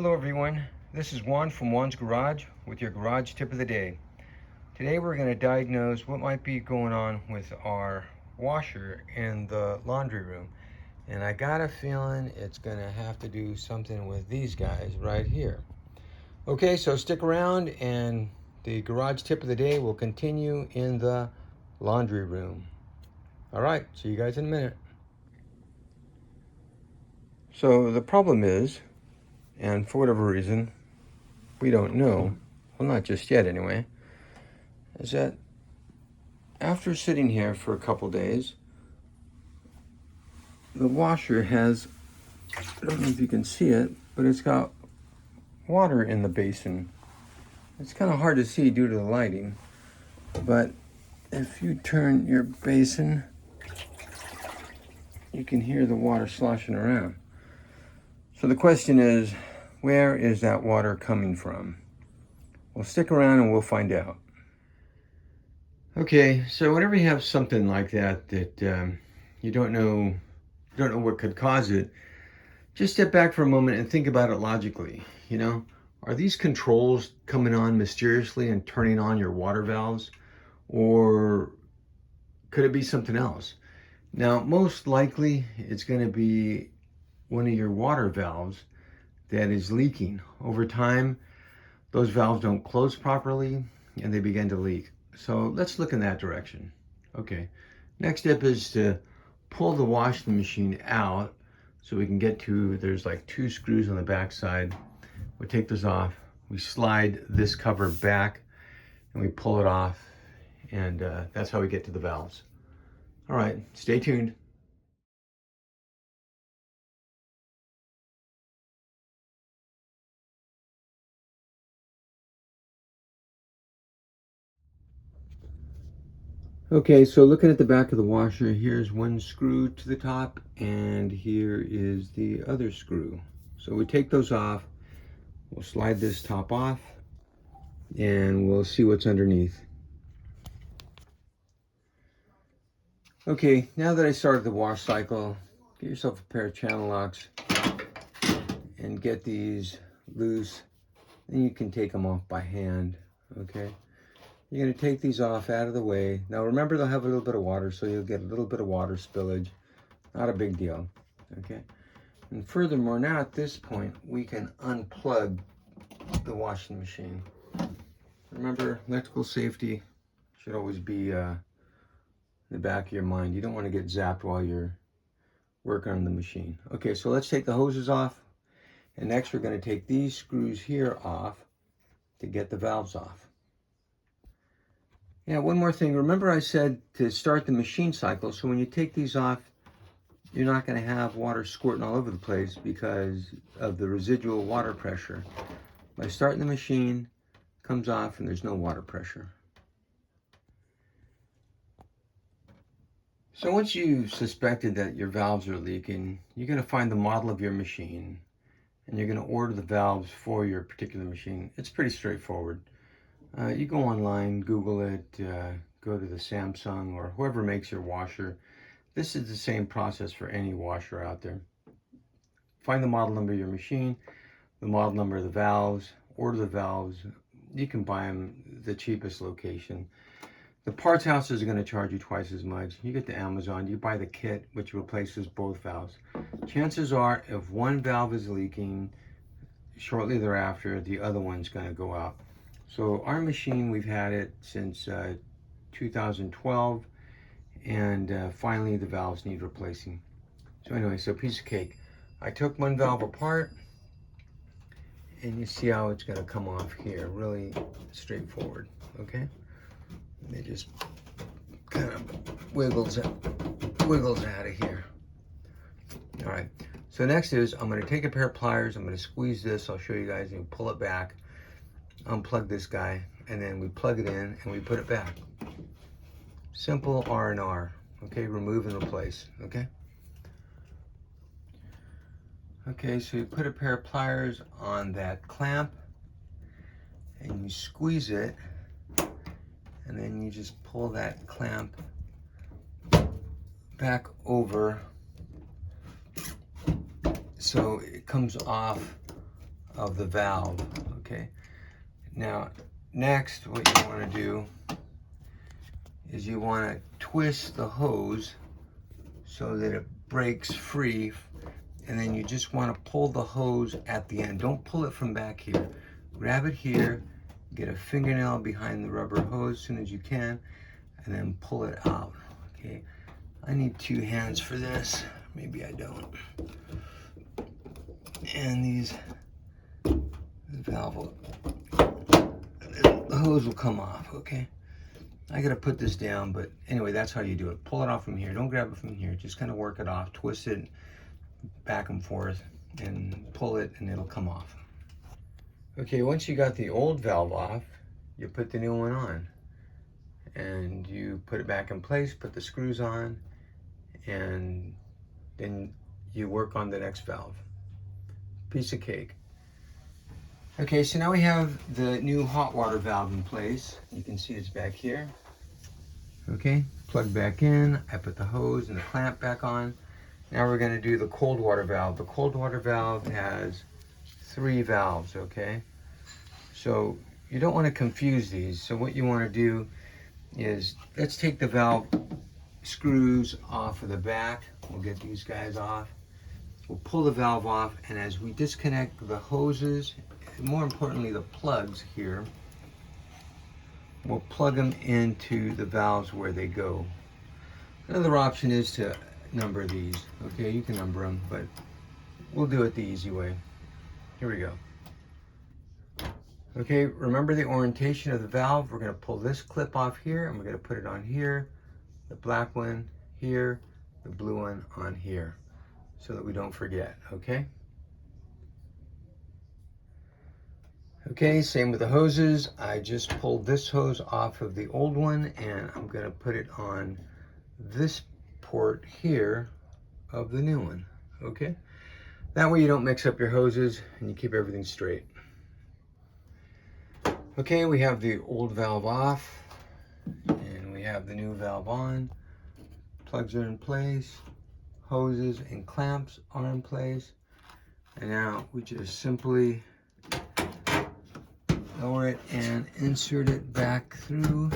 Hello everyone, this is Juan from Juan's Garage with your garage tip of the day. Today we're going to diagnose what might be going on with our washer in the laundry room. And I got a feeling it's going to have to do something with these guys right here. Okay, so stick around and the garage tip of the day will continue in the laundry room. All right, see you guys in a minute. So the problem is, and for whatever reason, we don't know, well, not just yet anyway, is that after sitting here for a couple days, the washer has, I don't know if you can see it, but it's got water in the basin. It's kind of hard to see due to the lighting, but if you turn your basin, you can hear the water sloshing around. So the question is, where is that water coming from? Well, stick around and we'll find out. Okay, so whenever you have something like that you don't know what could cause it, just step back for a moment and think about it logically. Are these controls coming on mysteriously and turning on your water valves, or could it be something else? Now, most likely it's going to be one of your water valves that is leaking. Over time, those valves don't close properly and they begin to leak. So let's look in that direction. Okay, next step is to pull the washing machine out so we can get to, there's like 2 screws on the back side. We take this off, we slide this cover back and we pull it off, and that's how we get to the valves. All right, stay tuned. Okay, so looking at the back of the washer, here's one screw to the top and here is the other screw. So we take those off, we'll slide this top off and we'll see what's underneath. Okay, now that I started the wash cycle, get yourself a pair of channel locks and get these loose. Then you can take them off by hand, okay? You're going to take these off out of the way. Now remember, they'll have a little bit of water, so you'll get a little bit of water spillage. Not a big deal, okay? And furthermore, now at this point, we can unplug the washing machine. Remember, electrical safety should always be in the back of your mind. You don't want to get zapped while you're working on the machine. Okay, so let's take the hoses off. And next we're going to take these screws here off to get the valves off. Yeah, one more thing. Remember I said to start the machine cycle, so when you take these off, you're not going to have water squirting all over the place because of the residual water pressure. By starting the machine, it comes off and there's no water pressure. So once you've suspected that your valves are leaking, you're going to find the model of your machine and you're going to order the valves for your particular machine. It's pretty straightforward. You go online, Google it, go to the Samsung or whoever makes your washer. This is the same process for any washer out there. Find the model number of your machine, the model number of the valves, order the valves. You can buy them the cheapest location. The parts houses are going to charge you twice as much. You get to Amazon, you buy the kit which replaces both valves. Chances are if one valve is leaking, shortly thereafter the other one's going to go out. So our machine, we've had it since 2012, and finally the valves need replacing. So anyway, so piece of cake. I took one valve apart, and you see how it's going to come off here. Really straightforward, okay? It just kind of wiggles out of here. All right, so next is I'm going to take a pair of pliers, I'm going to squeeze this, I'll show you guys, and pull it back, unplug this guy, and then we plug it in and we put it back. Simple R&R, okay? Remove and replace, okay? Okay, so you put a pair of pliers on that clamp and you squeeze it, and then you just pull that clamp back over so it comes off of the valve, okay? Now, next, what you want to do is you want to twist the hose so that it breaks free, and then you just want to pull the hose at the end. Don't pull it from back here. Grab it here, get a fingernail behind the rubber hose as soon as you can, and then pull it out, okay? I need 2 hands for this. Maybe I don't. And the valve will, the hose will come off, okay? I gotta put this down, but anyway, that's how you do it. Pull it off from here. Don't grab it from here. Just kind of work it off, twist it back and forth, and pull it, and it'll come off. Okay, once you got the old valve off, you put the new one on. And you put it back in place, put the screws on, and then you work on the next valve. Piece of cake. Okay, so now we have the new hot water valve in place. You can see it's back here. Okay, plug back in. I put the hose and the clamp back on. Now we're going to do the cold water valve. The cold water valve has 3 valves, okay? So you don't want to confuse these. So what you want to do is, let's take the valve screws off of the back. We'll get these guys off. We'll pull the valve off, and as we disconnect the hoses, and more importantly the plugs here, we'll plug them into the valves where they go. Another option is to number these. Okay, you can number them, but we'll do it the easy way. Here we go. Okay, remember the orientation of the valve. We're going to pull this clip off here, and we're going to put it on here, the black one here, the blue one on here, so that we don't forget, okay? Okay, same with the hoses. I just pulled this hose off of the old one, and I'm going to put it on this port here of the new one, okay? That way you don't mix up your hoses and you keep everything straight. Okay, we have the old valve off and we have the new valve on. Plugs are in place, hoses and clamps are in place, and now we just simply lower it and insert it back through.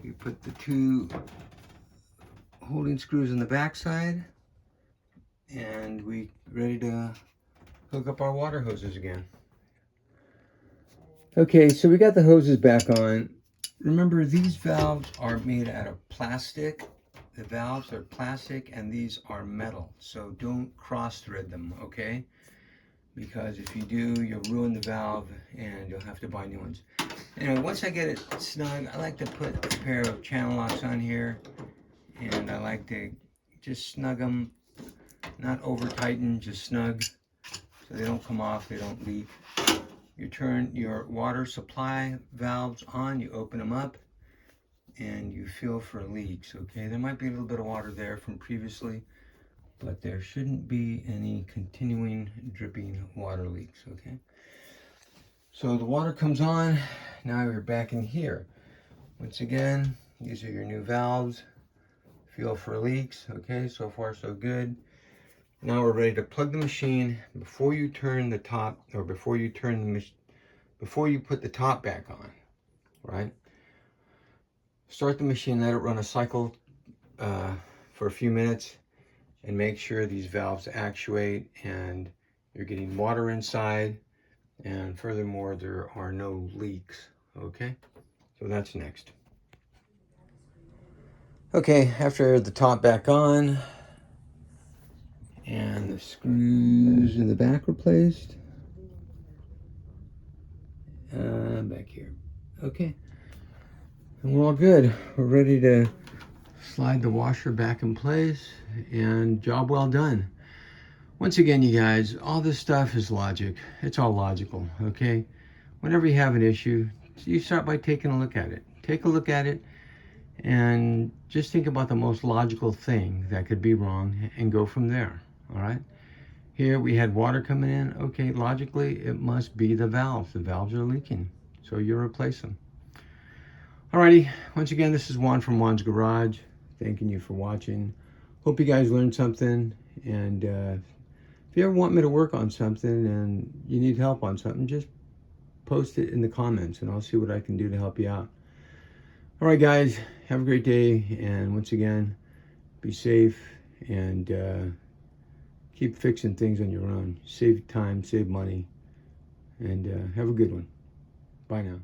We put the 2 holding screws in the back side, and we ready to hook up our water hoses again. Okay, so we got the hoses back on. Remember, these valves are made out of plastic. The valves are plastic and these are metal, so don't cross thread them, okay? Because if you do, you'll ruin the valve and you'll have to buy new ones. Anyway, once I get it snug, I like to put a pair of channel locks on here, and I like to just snug them, not over tighten, just snug, so they don't come off, they don't leak. You turn your water supply valves on, you open them up, and you feel for leaks, okay? There might be a little bit of water there from previously, but there shouldn't be any continuing dripping water leaks, okay? So the water comes on, now we're back in here. Once again, these are your new valves. Feel for leaks, okay? So far so good. Now we're ready to plug the machine. Before you turn the top, or before you put the top back on, right? Start the machine, let it run a cycle for a few minutes, and make sure these valves actuate and you're getting water inside, and furthermore, there are no leaks, okay? So that's next. Okay, after the top back on, and the screws in the back replaced, back here, okay. And we're all good. We're ready to slide the washer back in place, and job well done. Once again, you guys, all this stuff is logic. It's all logical, okay? Whenever you have an issue, you start by taking a look at it. Take a look at it and just think about the most logical thing that could be wrong and go from there, all right? Here we had water coming in. Okay, logically, it must be the valves. The valves are leaking, so you replace them. Alrighty, once again, this is Juan from Juan's Garage. Thanking you for watching. Hope you guys learned something, and if If you ever want me to work on something and you need help on something, just post it in the comments and I'll see what I can do to help you out. All right, guys, have a great day. And once again, be safe and keep fixing things on your own. Save time, save money, and have a good one. Bye now.